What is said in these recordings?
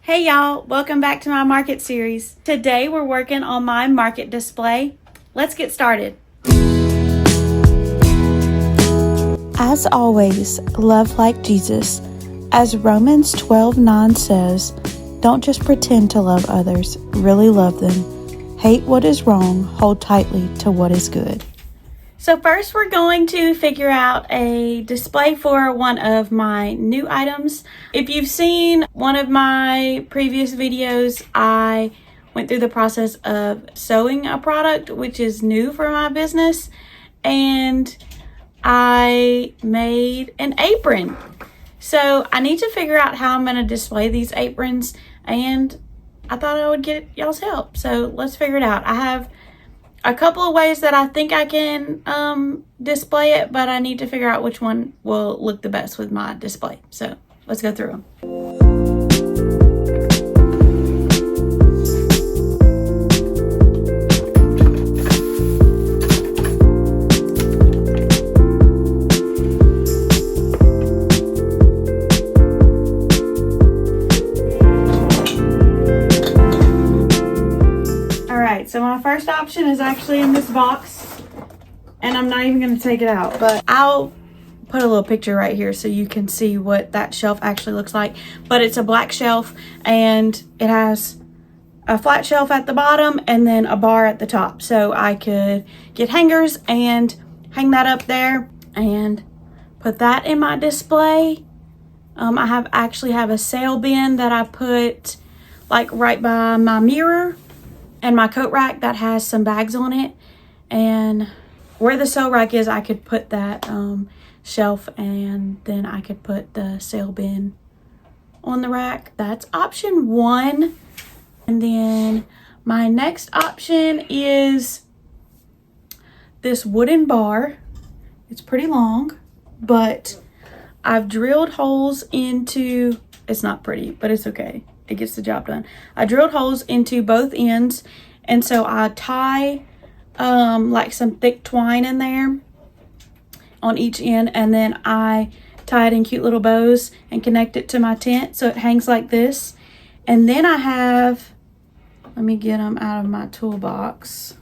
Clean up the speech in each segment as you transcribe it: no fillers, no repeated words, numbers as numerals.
Hey y'all, welcome back to my market series. Today we're working on my market display. Let's get started. As always, love like Jesus. As Romans 12:9 says, don't just pretend to love others, really love them. Hate what is wrong, hold tightly to what is good. So first we're going to figure out a display for one of my new items. If you've seen one of my previous videos, I went through the process of sewing a product, which is new for my business, and I made an apron. So I need to figure out how I'm going to display these aprons, and I thought I would get y'all's help. So let's figure it out. I have a couple of ways that I think I can display it, but I need to figure out which one will look the best with my display. So let's go through them. So my first option is actually in this box, and I'm not even going to take it out, but I'll put a little picture right here so you can see what that shelf actually looks like. But it's a black shelf, and it has a flat shelf at the bottom and then a bar at the top, so I could get hangers and hang that up there and put that in my display. I actually have a sale bin that I put like right by my mirror and my coat rack that has some bags on it, and where the sew rack is, I could put that shelf, and then I could put the sale bin on the rack. That's option one. And then my next option is this wooden bar. It's pretty long, but I've drilled holes into, it's not pretty, but it's okay. It gets the job done. I drilled holes into both ends, and so I tie like some thick twine in there on each end, and then I tie it in cute little bows and connect it to my tent so it hangs like this. And then I have, let me get them out of my toolbox.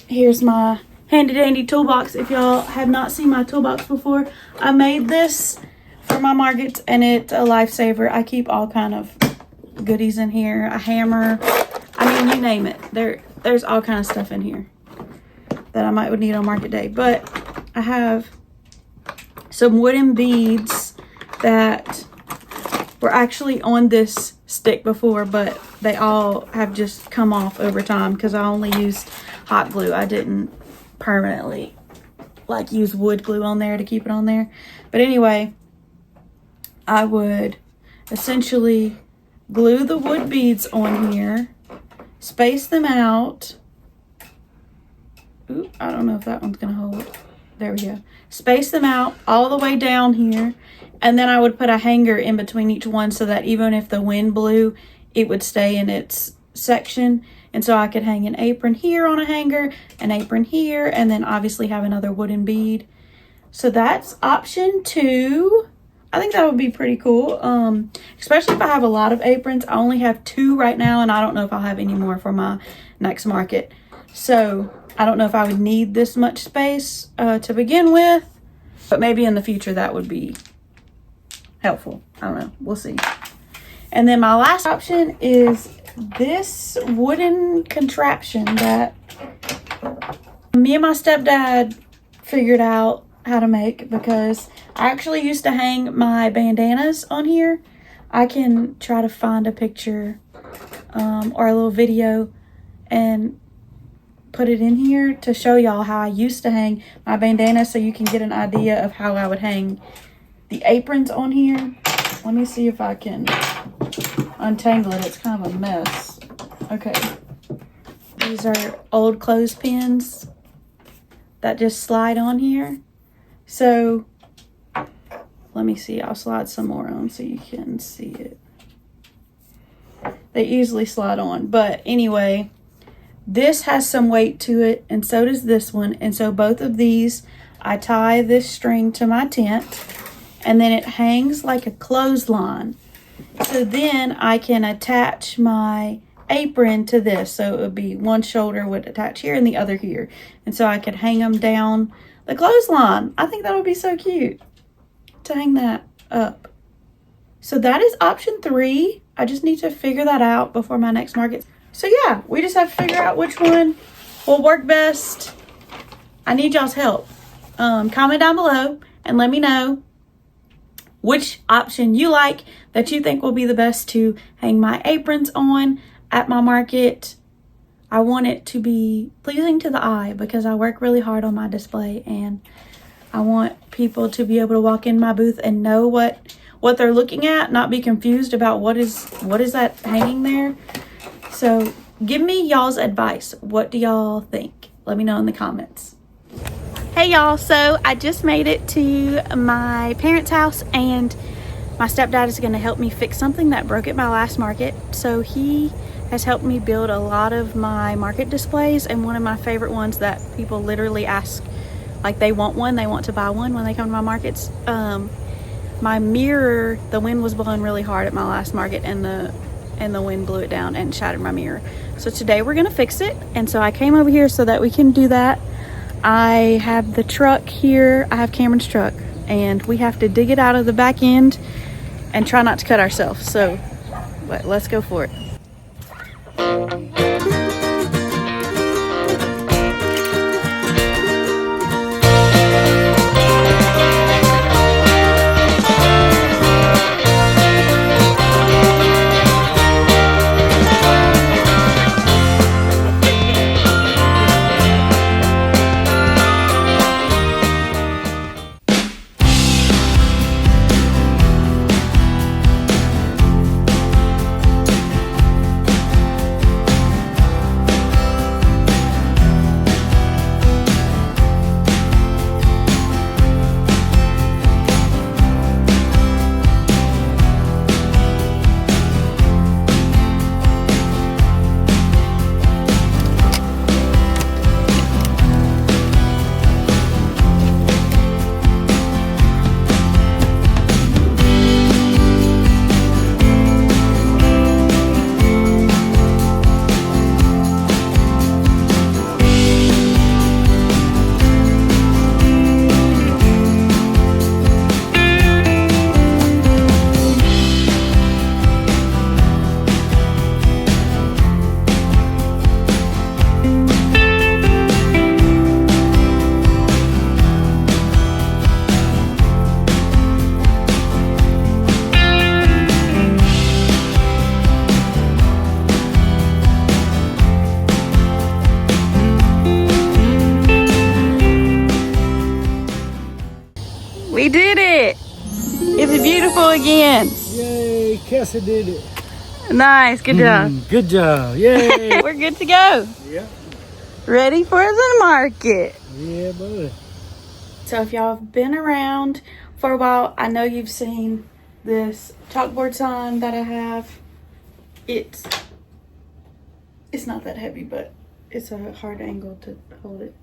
Here's my handy dandy toolbox. If y'all have not seen my toolbox before, I made this for my markets, and it's a lifesaver. I keep all kind of goodies in here, a hammer, I mean, you name it. There's all kind of stuff in here that I would need on market day. But I have some wooden beads that were actually on this stick before, but they all have just come off over time because I only used hot glue. I didn't permanently like use wood glue on there to keep it on there. But anyway, I would essentially glue the wood beads on here, space them out. Ooh, I don't know if that one's gonna hold. There we go. Space them out all the way down here, and then I would put a hanger in between each one so that even if the wind blew, it would stay in its section. And so I could hang an apron here on a hanger, an apron here, and then obviously have another wooden bead. So that's option two. I think that would be pretty cool, especially if I have a lot of aprons. I only have 2 right now, and I don't know if I'll have any more for my next market. So I don't know if I would need this much space to begin with, but maybe in the future that would be helpful. I don't know. We'll see. And then my last option is this wooden contraption that me and my stepdad figured out how to make, because I actually used to hang my bandanas on here. I can try to find a picture or a little video and put it in here to show y'all how I used to hang my bandanas, so you can get an idea of how I would hang the aprons on here. Let me see if I can untangle it. It's kind of a mess. Okay. These are old clothespins that just slide on here. So let me see. I'll slide some more on so you can see it. They easily slide on. But anyway, this has some weight to it, and so does this one. And so both of these, I tie this string to my tent, and then it hangs like a clothesline. So then I can attach my apron to this. So it would be one shoulder would attach here and the other here. And so I could hang them down the clothesline. I think that would be so cute to hang that up. So that is option 3. I just need to figure that out before my next market. So yeah, we just have to figure out which one will work best. I need y'all's help. Comment down below and let me know which option you like that you think will be the best to hang my aprons on at my market. I want it to be pleasing to the eye because I work really hard on my display, and I want people to be able to walk in my booth and know what they're looking at, not be confused about what is that hanging there. So give me y'all's advice. What do y'all think? Let me know in the comments. Hey y'all, so I just made it to my parents' house, and my stepdad is going to help me fix something that broke at my last market. So he has helped me build a lot of my market displays, and one of my favorite ones that people literally ask, like they want one, they want to buy one when they come to my markets. My mirror, the wind was blowing really hard at my last market, and the wind blew it down and shattered my mirror. So today we're going to fix it, and so I came over here so that we can do that. I have the truck here. I have Cameron's truck, and we have to dig it out of the back end and try not to cut ourselves. So let's go for it. We did it! It's beautiful again. Yay, Cassie did it. Nice, good job. Good job, yay. We're good to go. Yeah. Ready for the market. Yeah, buddy. So if y'all have been around for a while, I know you've seen this chalkboard sign that I have. It's not that heavy, but it's a hard angle to hold it.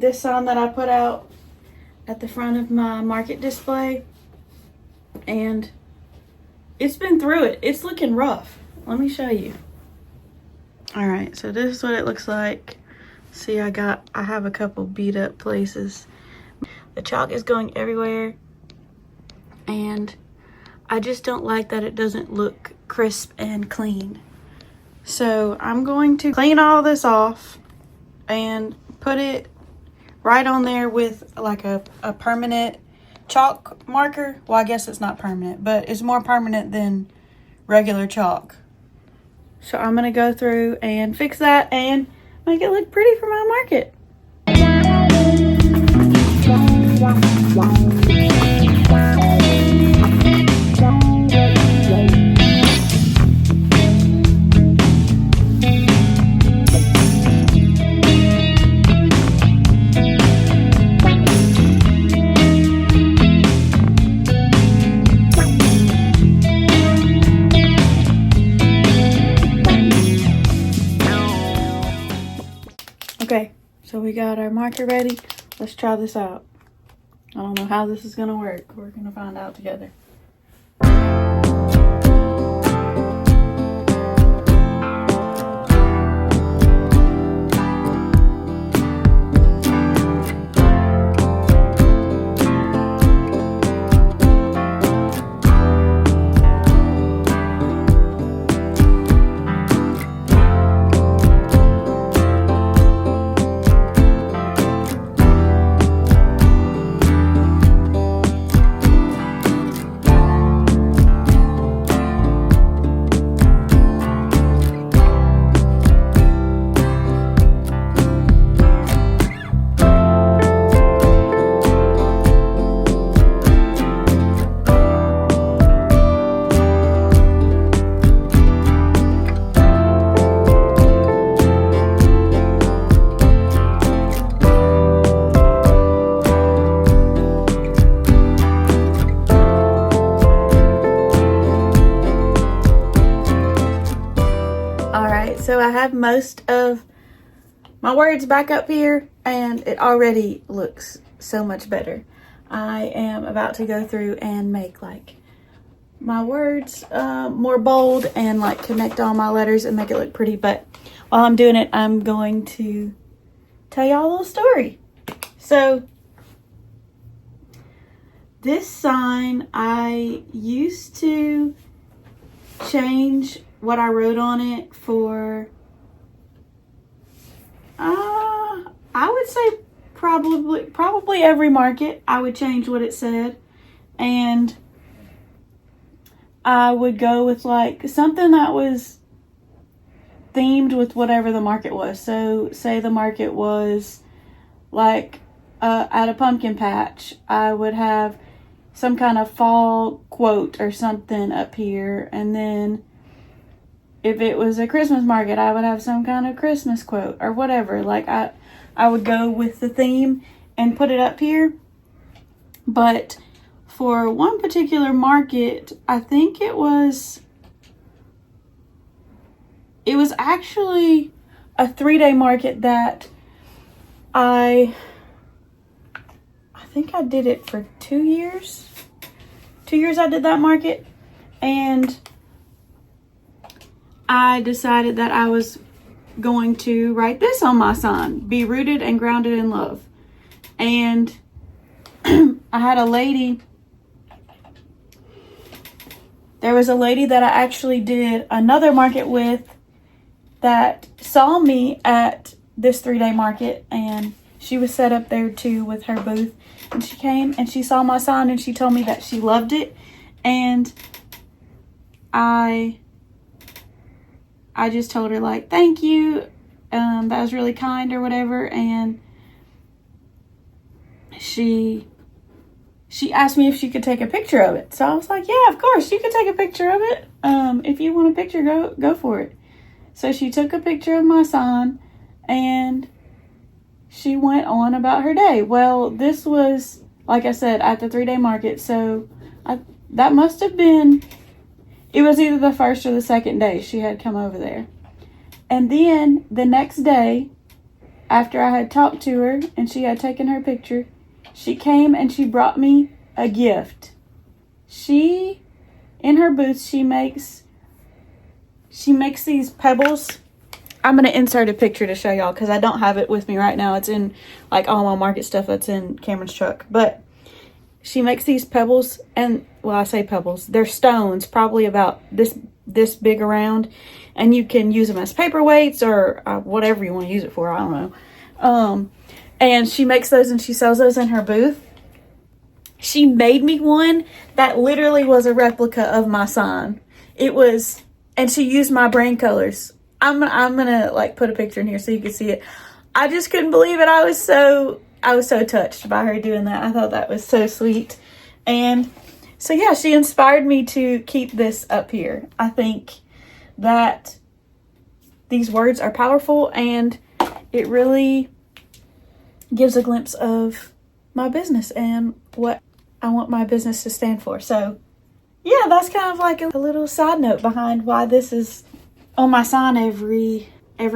This sign that I put out at the front of my market display, and it's been through it. It's looking rough. Let me show you. All right, so this is what it looks like. See, I have a couple beat up places. The chalk is going everywhere, and I just don't like that it doesn't look crisp and clean. So I'm going to clean all this off and put it right on there with like a permanent chalk marker. Well, I guess it's not permanent, but it's more permanent than regular chalk. So I'm gonna go through and fix that and make it look pretty for my market. Okay, so we got our marker ready. Let's try this out. I don't know how this is gonna work. We're gonna find out together. So I have most of my words back up here, and it already looks so much better. I am about to go through and make like my words more bold and like connect all my letters and make it look pretty. But while I'm doing it, I'm going to tell y'all a little story. So this sign, I used to change what I wrote on it for, I would say probably every market. I would change what it said, and I would go with like something that was themed with whatever the market was. So say the market was like at a pumpkin patch, I would have some kind of fall quote or something up here, and then if it was a Christmas market, I would have some kind of Christmas quote or whatever. Like I would go with the theme and put it up here. But for one particular market, I think it was actually a 3-day market that I think I did it for 2 years. 2 years I did that market, and I decided that I was going to write this on my sign: be rooted and grounded in love. And I had a lady, there was a lady that I actually did another market with that saw me at this 3-day market, and she was set up there too with her booth, and she came and she saw my sign and she told me that she loved it, and I just told her like, thank you, that was really kind or whatever. And she asked me if she could take a picture of it. So I was like, yeah, of course you could take a picture of it. If you want a picture, go for it. So she took a picture of my sign and she went on about her day. Well, this was, like I said, at the 3-day market. So that must have been, it was either the first or the second day she had come over there. And then the next day, after I had talked to her and she had taken her picture, she came and she brought me a gift. She, in her booth, she makes these pebbles. I'm going to insert a picture to show y'all because I don't have it with me right now. It's in like all my market stuff that's in Cameron's truck. But she makes these pebbles, and well, I say pebbles, they're stones, probably about this big around, and you can use them as paperweights or whatever you want to use it for. I don't know. And she makes those and she sells those in her booth. She made me one that literally was a replica of my sign. It was, and she used my brand colors. I'm gonna like put a picture in here so you can see it. I just couldn't believe it. I was so touched by her doing that. I thought that was so sweet. And so yeah, she inspired me to keep this up here. I think that these words are powerful, and it really gives a glimpse of my business and what I want my business to stand for. So yeah, that's kind of like a little side note behind why this is on my sign every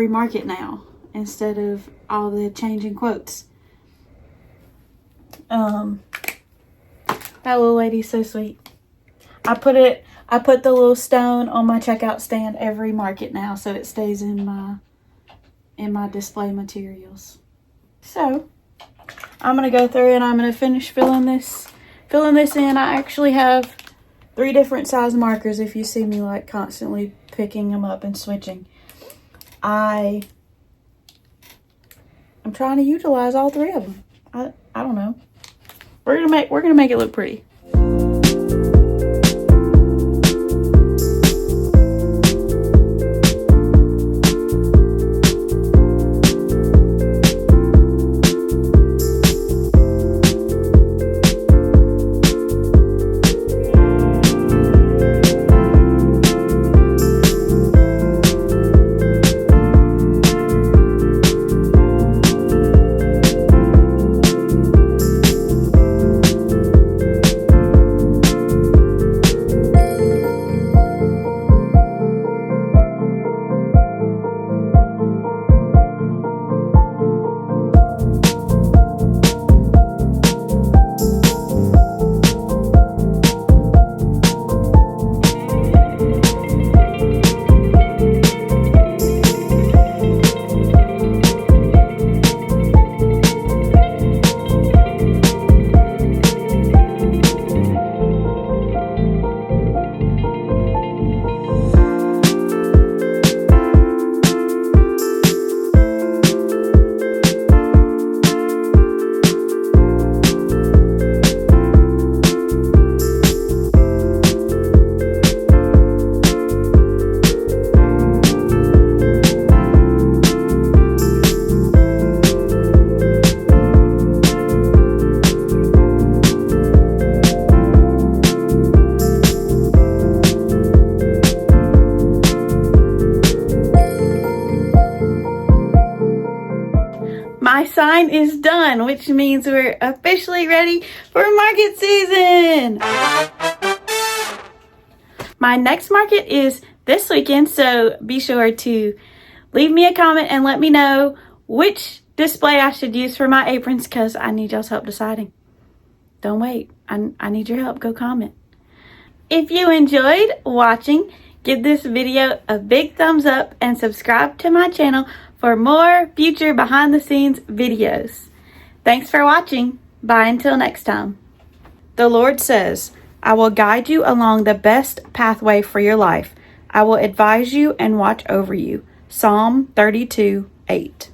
market now, instead of all the changing quotes. That little lady's so sweet. I put the little stone on my checkout stand every market now, so it stays in my display materials. So I'm gonna go through and I'm gonna finish filling this in. I actually have 3 different size markers if you see me like constantly picking them up and switching. I'm trying to utilize all 3 of them. I don't know. We're gonna make it look pretty. sign is done, which means we're officially ready for market season. My next market is this weekend, so be sure to leave me a comment and let me know which display I should use for my aprons, because I need y'all's help deciding. Don't wait. I need your help. Go comment. If you enjoyed watching, give this video a big thumbs up and subscribe to my channel for more future behind the scenes videos. Thanks for watching. Bye until next time. The Lord says, I will guide you along the best pathway for your life. I will advise you and watch over you. Psalm 32:8.